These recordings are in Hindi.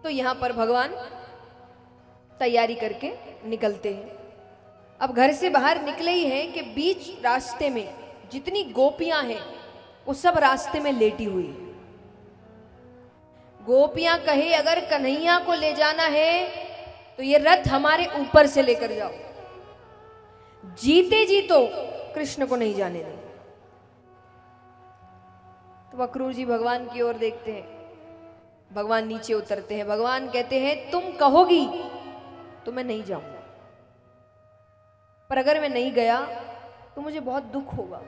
तो यहां पर भगवान तैयारी करके निकलते हैं। अब घर से बाहर निकले ही हैं कि बीच रास्ते में जितनी गोपियां हैं वो सब रास्ते में लेटी हुई हैं। गोपियां कहे अगर कन्हैया को ले जाना है तो ये रथ हमारे ऊपर से लेकर जाओ, जीते जी तो कृष्ण को नहीं जाने दें। तो अक्रूर जी भगवान की ओर देखते हैं, भगवान नीचे उतरते हैं। भगवान कहते हैं तुम कहोगी तो मैं नहीं जाऊंगा, पर अगर मैं नहीं गया तो मुझे बहुत दुख होगा।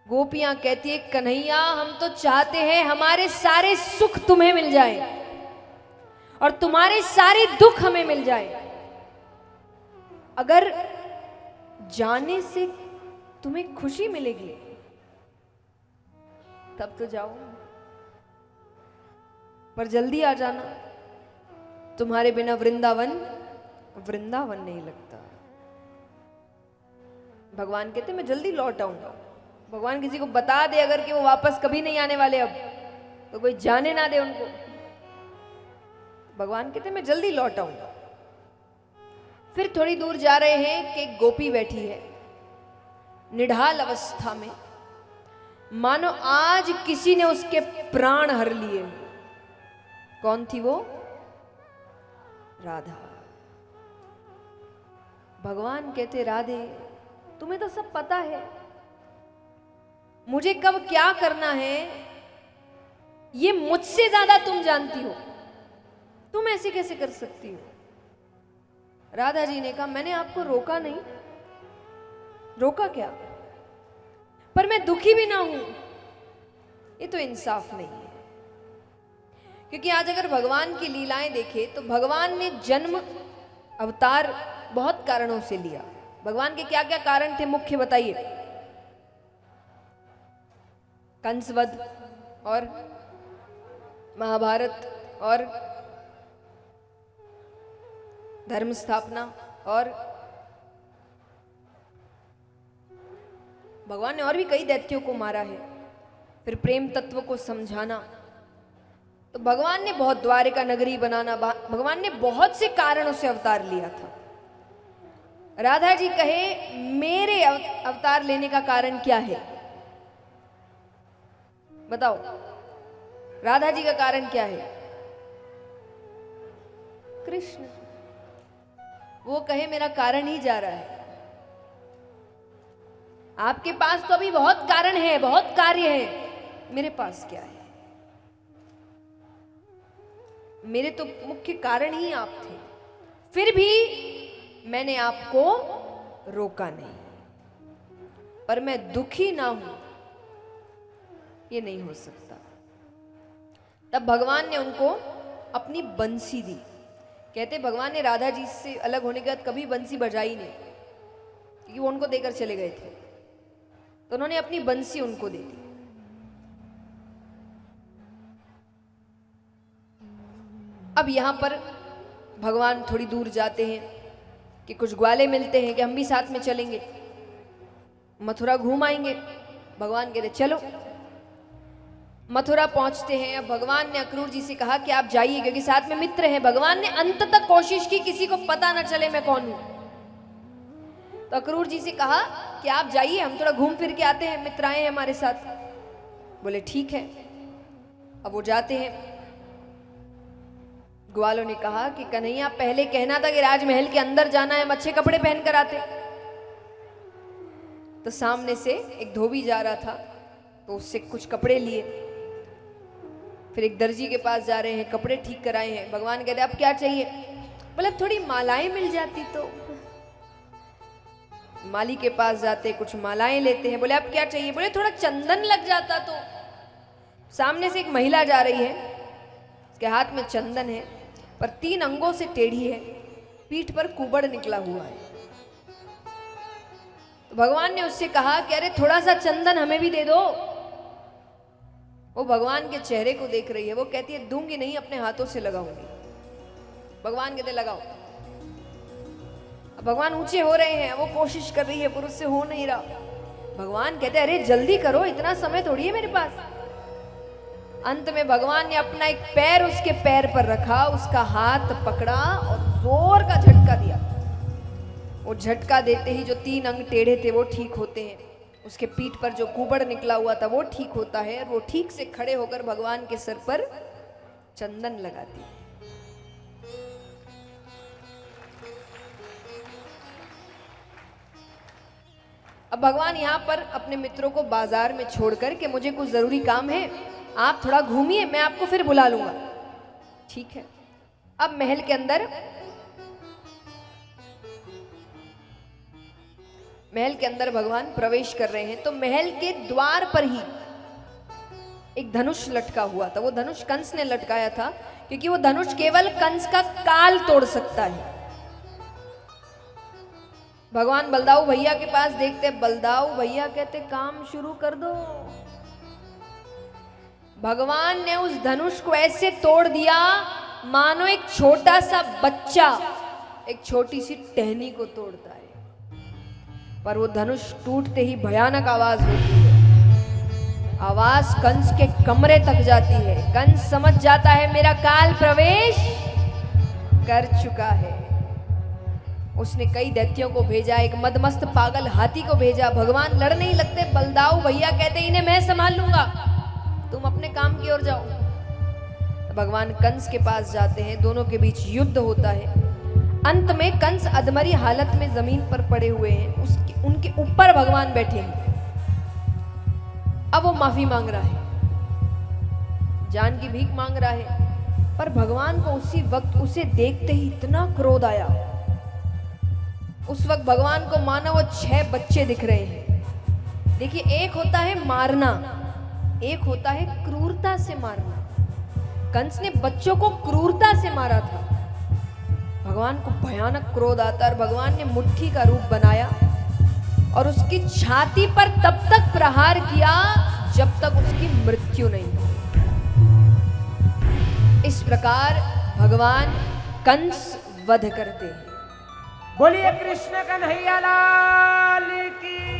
गोपियां कहती है कन्हैया हम तो चाहते हैं हमारे सारे सुख तुम्हें मिल जाए और तुम्हारे सारे दुख हमें मिल जाए। अगर जाने से तुम्हें खुशी मिलेगी तब तो जाओ, पर जल्दी आ जाना, तुम्हारे बिना वृंदावन वृंदावन नहीं लगता। भगवान कहते मैं जल्दी लौट आऊंगा। भगवान किसी को बता दे अगर कि वो वापस कभी नहीं आने वाले, अब तो कोई जाने ना दे उनको। भगवान कहते मैं जल्दी लौट आऊंगा। फिर थोड़ी दूर जा रहे हैं कि एक गोपी बैठी है निढाल अवस्था में, मानो आज किसी ने उसके प्राण हर लिए। कौन थी वो? राधा। भगवान कहते राधे तुम्हें तो सब पता है, मुझे कब क्या करना है ये मुझसे ज्यादा तुम जानती हो, तुम ऐसे कैसे कर सकती हो? राधा जी ने कहा मैंने आपको रोका नहीं। रोका क्या? पर मैं दुखी भी ना हूं, ये तो इंसाफ नहीं है। क्योंकि आज अगर भगवान की लीलाएं देखें तो भगवान ने जन्म अवतार बहुत कारणों से लिया। भगवान के क्या क्या कारण थे मुख्य बताइए? कंसवध और महाभारत और धर्म स्थापना, और भगवान ने और भी कई दैत्यों को मारा है। फिर प्रेम तत्व को समझाना, तो भगवान ने बहुत द्वारिका नगरी बनाना, भगवान ने बहुत से कारणों से अवतार लिया था। राधा जी कहे मेरे अवतार लेने का कारण क्या है? बताओ राधा जी का कारण क्या है? कृष्ण। वो कहे मेरा कारण ही जा रहा है। आपके पास तो अभी बहुत कारण है, बहुत कार्य है, मेरे पास क्या है? मेरे तो मुख्य कारण ही आप थे, फिर भी मैंने आपको रोका नहीं। पर मैं दुखी ना हूं ये नहीं हो सकता। तब भगवान ने उनको अपनी बंसी दी। कहते भगवान ने राधा जी से अलग होने के बाद कभी बंसी बजाई नहीं, क्योंकि वो उनको देकर चले गए थे। तो उन्होंने अपनी बंसी उनको दे दी। अब यहां पर भगवान थोड़ी दूर जाते हैं कि कुछ ग्वाले मिलते हैं कि हम भी साथ में चलेंगे, मथुरा घूम आएंगे। भगवान कहते चलो। मथुरा पहुंचते हैं। अब भगवान ने अक्रूर जी से कहा कि आप जाइए, क्योंकि साथ में मित्र हैं। भगवान ने अंत तक कोशिश की किसी को पता ना चले मैं कौन हूं। तो अक्रूर जी से कहा कि आप जाइए, हम थोड़ा घूम फिर के आते हैं, मित्र आए हैं हमारे साथ। बोले ठीक है। अब वो जाते हैं। ग्वालों ने कहा कि कन्हैया पहले कहना था कि राजमहल के अंदर जाना है, हम अच्छे कपड़े पहन कर आते। तो सामने से एक धोबी जा रहा था, तो उससे कुछ कपड़े लिए। फिर एक दर्जी के पास जा रहे हैं, कपड़े ठीक कराए हैं। भगवान कहते अब क्या चाहिए? बोले थोड़ी मालाएं मिल जाती तो। माली के पास जाते, कुछ मालाएं लेते हैं। बोले अब क्या चाहिए? बोले थोड़ा चंदन लग जाता तो। सामने से एक महिला जा रही है, उसके हाथ में चंदन है, पर 3 अंगों से टेढ़ी है, पीठ पर कुबड़ निकला हुआ है। तो भगवान ने उससे कहा कि अरे थोड़ा सा चंदन हमें भी दे दो। वो भगवान के चेहरे को देख रही है। वो कहती है दूंगी नहीं, अपने हाथों से लगाऊंगी। भगवान कहते लगाओ। अब भगवान ऊंचे हो रहे हैं, वो कोशिश कर रही है पर उससे हो नहीं रहा। भगवान कहते अरे जल्दी करो, इतना समय थोड़ी है मेरे पास। अंत में भगवान ने अपना एक पैर उसके पैर पर रखा, उसका हाथ पकड़ा और जोर का झटका दिया। वो झटका देते ही जो 3 अंग टेढ़े थे वो ठीक होते हैं, उसके पीठ पर जो कुबड़ निकला हुआ था वो ठीक होता है, और वो ठीक से खड़े होकर भगवान के सर पर चंदन लगाती है। अब भगवान यहाँ पर अपने मित्रों को बाजार में छोड़कर कि मुझे कुछ जरूरी काम है, आप थोड़ा घूमिए, मैं आपको फिर बुला लूंगा। ठीक है। अब महल के अंदर भगवान प्रवेश कर रहे हैं, तो महल के द्वार पर ही एक धनुष लटका हुआ था। वो धनुष कंस ने लटकाया था, क्योंकि वो धनुष केवल कंस का काल तोड़ सकता है। भगवान बलदाऊ भैया के पास देखते, बलदाऊ भैया कहते काम शुरू कर दो। भगवान ने उस धनुष को ऐसे तोड़ दिया मानो एक छोटा सा बच्चा एक छोटी सी टहनी को तोड़ता है। पर वो धनुष टूटते ही भयानक आवाज होती है। आवाज कंस के कमरे तक जाती है। कंस समझ जाता है मेरा काल प्रवेश कर चुका है। उसने कई दैत्यों को भेजा, एक मदमस्त पागल हाथी को भेजा। भगवान लड़ नहीं लगते। बलदाऊ भैया कहते इन्हें मैं संभाल लूंगा, तुम अपने काम की ओर जाओ। तो भगवान कंस के पास जाते हैं, दोनों के बीच युद्ध होता है। अंत में कंस अधमरी हालत में जमीन पर पड़े हुए हैं, उनके ऊपर भगवान बैठे हैं। अब वो माफी मांग रहा है, जान की भीख मांग रहा है। पर भगवान को उसी वक्त उसे देखते ही इतना क्रोध आया। उस वक्त भगवान को मानो वो 6 बच्चे दिख रहे हैं। देखिए, एक होता है मारना, एक होता है क्रूरता से मारना। कंस ने बच्चों को क्रूरता से मारा था। भगवान को भयानक क्रोध आता और भगवान ने मुट्ठी का रूप बनाया और उसकी छाती पर तब तक प्रहार किया जब तक उसकी मृत्यु नहीं हुई। इस प्रकार भगवान कंस वध करते हैं। बोलिए कृष्ण कन्हैया लाल की।